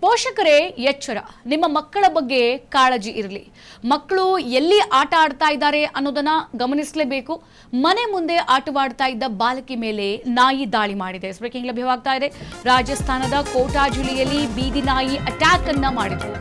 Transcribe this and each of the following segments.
ಪೋಷಕರೇ ಎಚ್ಚರ, ನಿಮ್ಮ ಮಕ್ಕಳ ಬಗ್ಗೆ ಕಾಳಜಿ ಇರಲಿ. ಮಕ್ಕಳು ಎಲ್ಲಿ ಆಟ ಆಡ್ತಾ ಇದ್ದಾರೆ ಅನ್ನೋದನ್ನ ಗಮನಿಸಲೇಬೇಕು. ಮನೆ ಮುಂದೆ ಆಟವಾಡ್ತಾ ಇದ್ದ ಬಾಲಕಿ ಮೇಲೆ ನಾಯಿ ದಾಳಿ ಮಾಡಿದೆ. ಬ್ರೇಕಿಂಗ್ ಲಭ್ಯವಾಗ್ತಾ ಇದೆ. ರಾಜಸ್ಥಾನದ ಕೋಟಾ ಜಿಲ್ಲೆಯಲ್ಲಿ ಬೀದಿ ನಾಯಿ ಅಟ್ಯಾಕ್ ಅನ್ನ ಮಾಡಿದೆ.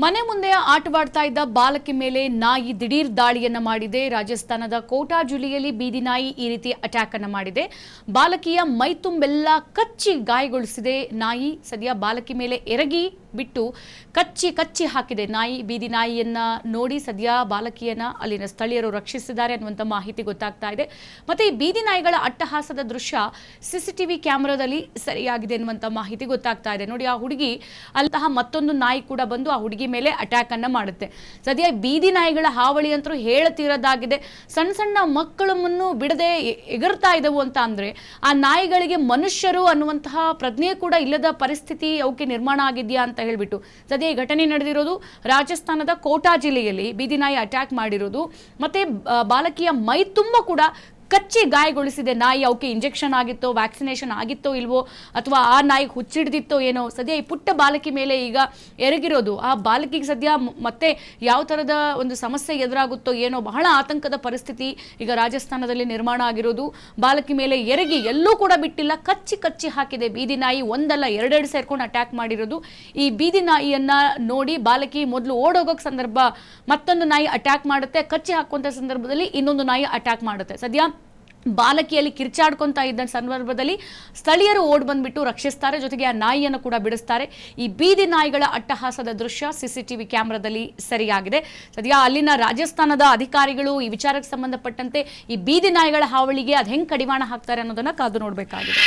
ಮನೆ ಮುಂದೆ ಆಟವಾಡ್ತಾ ಇದ್ದ ಬಾಲಕಿ ಮೇಲೆ ನಾಯಿ ದಿಢೀರ್ ದಾಳಿಯನ್ನ ಮಾಡಿದೆ. ರಾಜಸ್ಥಾನದ ಕೋಟಾ ಜಿಲ್ಲೆಯಲ್ಲಿ ಬೀದಿ ನಾಯಿ ಈ ರೀತಿ ಅಟ್ಯಾಕ್ ಅನ್ನ ಮಾಡಿದೆ. ಬಾಲಕಿಯ ಮೈ ತುಂಬೆಲ್ಲ ಕಚ್ಚಿ ಗಾಯಗೊಳಿಸಿದೆ ನಾಯಿ. ಸದ್ಯ ಬಾಲಕಿ ಮೇಲೆ ಎರಗಿ ಬಿಟ್ಟು ಕಚ್ಚಿ ಹಾಕಿದೆ ನಾಯಿ. ಬೀದಿ ನಾಯಿಯನ್ನ ನೋಡಿ ಸದ್ಯ ಬಾಲಕಿಯನ್ನ ಅಲ್ಲಿನ ಸ್ಥಳೀಯರು ರಕ್ಷಿಸಿದ್ದಾರೆ ಅನ್ನುವಂಥ ಮಾಹಿತಿ ಗೊತ್ತಾಗ್ತಾ ಇದೆ. ಮತ್ತೆ ಈ ಬೀದಿ ನಾಯಿಗಳ ಅಟ್ಟಹಾಸದ ದೃಶ್ಯ ಸಿಸಿಟಿವಿ ಕ್ಯಾಮೆರಾದಲ್ಲಿ ಸರಿಯಾಗಿದೆ ಅನ್ನುವಂಥ ಮಾಹಿತಿ ಗೊತ್ತಾಗ್ತಾ ಇದೆ. ನೋಡಿ, ಆ ಹುಡುಗಿ ಅಂತಹ ಮತ್ತೊಂದು ನಾಯಿ ಕೂಡ ಬಂದು ಆ ಹುಡುಗಿ ಮೇಲೆ ಅಟ್ಯಾಕ್ ಅನ್ನ ಮಾಡುತ್ತೆ. ಸದ್ಯ ಬೀದಿ ನಾಯಿಗಳ ಹಾವಳಿ ಅಂತೂ ಹೇಳತೀರದಾಗಿದೆ. ಸಣ್ಣ ಸಣ್ಣ ಮಕ್ಕಳನ್ನು ಬಿಡದೆ ಎಗರ್ತಾ ಇದ್ದವು ಅಂತ ಅಂದ್ರೆ ಆ ನಾಯಿಗಳಿಗೆ ಮನುಷ್ಯರು ಅನ್ನುವಂತಹ ಪ್ರಜ್ಞೆ ಕೂಡ ಇಲ್ಲದ ಪರಿಸ್ಥಿತಿ ಅವಕ್ಕೆ ನಿರ್ಮಾಣ ಆಗಿದೆಯಾ ಅಂತ ಹೇಳ್ಬಿಟ್ಟು ಸದ್ಯ ಈ ಘಟನೆ ನಡೆದಿರೋದು ರಾಜಸ್ಥಾನದ ಕೋಟಾ ಜಿಲ್ಲೆಯಲ್ಲಿ ಬೀದಿ ನಾಯಿ ಅಟ್ಯಾಕ್ ಮಾಡಿರೋದು. ಮತ್ತೆ ಬಾಲಕಿಯ ಮೈ ತುಂಬ ಕೂಡ ಕಚ್ಚಿ ಗಾಯಗೊಳಿಸಿದೆ ನಾಯಿ. ಅವಕ್ಕೆ ಇಂಜೆಕ್ಷನ್ ಆಗಿತ್ತೋ, ವ್ಯಾಕ್ಸಿನೇಷನ್ ಆಗಿತ್ತೋ ಇಲ್ವೋ, ಅಥವಾ ಆ ನಾಯಿಗೆ ಹುಚ್ಚಿಡ್ದಿತ್ತೋ ಏನೋ. ಸದ್ಯ ಈ ಪುಟ್ಟ ಬಾಲಕಿ ಮೇಲೆ ಈಗ ಎರಗಿರೋದು. ಆ ಬಾಲಕಿಗೆ ಸದ್ಯ ಮತ್ತೆ ಯಾವ ಥರದ ಒಂದು ಸಮಸ್ಯೆ ಎದುರಾಗುತ್ತೋ ಏನೋ, ಬಹಳ ಆತಂಕದ ಪರಿಸ್ಥಿತಿ ಈಗ ರಾಜಸ್ಥಾನದಲ್ಲಿ ನಿರ್ಮಾಣ ಆಗಿರೋದು. ಬಾಲಕಿ ಮೇಲೆ ಎರಗಿ ಎಲ್ಲೂ ಕೂಡ ಬಿಟ್ಟಿಲ್ಲ, ಕಚ್ಚಿ ಹಾಕಿದೆ ಬೀದಿ ನಾಯಿ. ಒಂದಲ್ಲ ಎರಡೆರಡು ಸೇರ್ಕೊಂಡು ಅಟ್ಯಾಕ್ ಮಾಡಿರೋದು. ಈ ಬೀದಿ ನಾಯಿಯನ್ನ ನೋಡಿ ಬಾಲಕಿ ಮೊದಲು ಓಡೋಗೋಕ್ ಸಂದರ್ಭ ಮತ್ತೊಂದು ನಾಯಿ ಅಟ್ಯಾಕ್ ಮಾಡುತ್ತೆ. ಕಚ್ಚಿ ಹಾಕುವಂತ ಸಂದರ್ಭದಲ್ಲಿ ಇನ್ನೊಂದು ನಾಯಿ ಅಟ್ಯಾಕ್ ಮಾಡುತ್ತೆ. ಸದ್ಯ ಬಾಲಕಿಯಲ್ಲಿ ಕಿರ್ಚಾಡ್ಕೊಂತ ಇದ್ದ ಸಂದರ್ಭದಲ್ಲಿ ಸ್ಥಳೀಯರು ಓಡ್ ಬಂದ್ಬಿಟ್ಟು ರಕ್ಷಿಸ್ತಾರೆ, ಜೊತೆಗೆ ಆ ನಾಯಿಯನ್ನು ಕೂಡ ಬಿಡಿಸ್ತಾರೆ. ಈ ಬೀದಿ ನಾಯಿಗಳ ಅಟ್ಟಹಾಸದ ದೃಶ್ಯ ಸಿಸಿಟಿವಿ ಕ್ಯಾಮೆರಾದಲ್ಲಿ ಸರಿಯಾಗಿದೆ. ಸದ್ಯ ಅಲ್ಲಿನ ರಾಜಸ್ಥಾನದ ಅಧಿಕಾರಿಗಳು ಈ ವಿಚಾರಕ್ಕೆ ಸಂಬಂಧಪಟ್ಟಂತೆ ಈ ಬೀದಿ ನಾಯಿಗಳ ಹಾವಳಿಗೆ ಅದು ಹೆಂಗ್ ಕಡಿವಾಣ ಹಾಕ್ತಾರೆ ಅನ್ನೋದನ್ನ ಕಾದು ನೋಡಬೇಕಾಗಿದೆ.